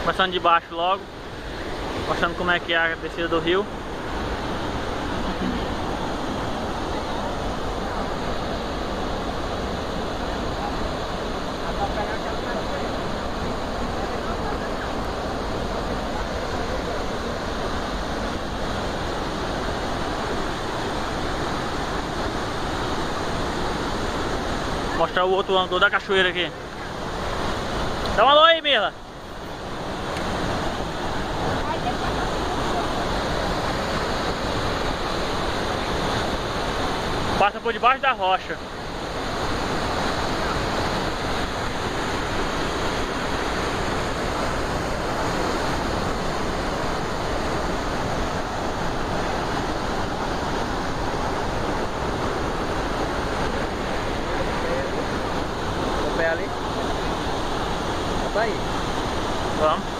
Começando de baixo logo, mostrando como é que é a descida do rio. Mostrar o outro ângulo da cachoeira aqui. Dá um alô aí, Mila. Passa por debaixo da rocha. O pé ali. Tá aí. Vamos.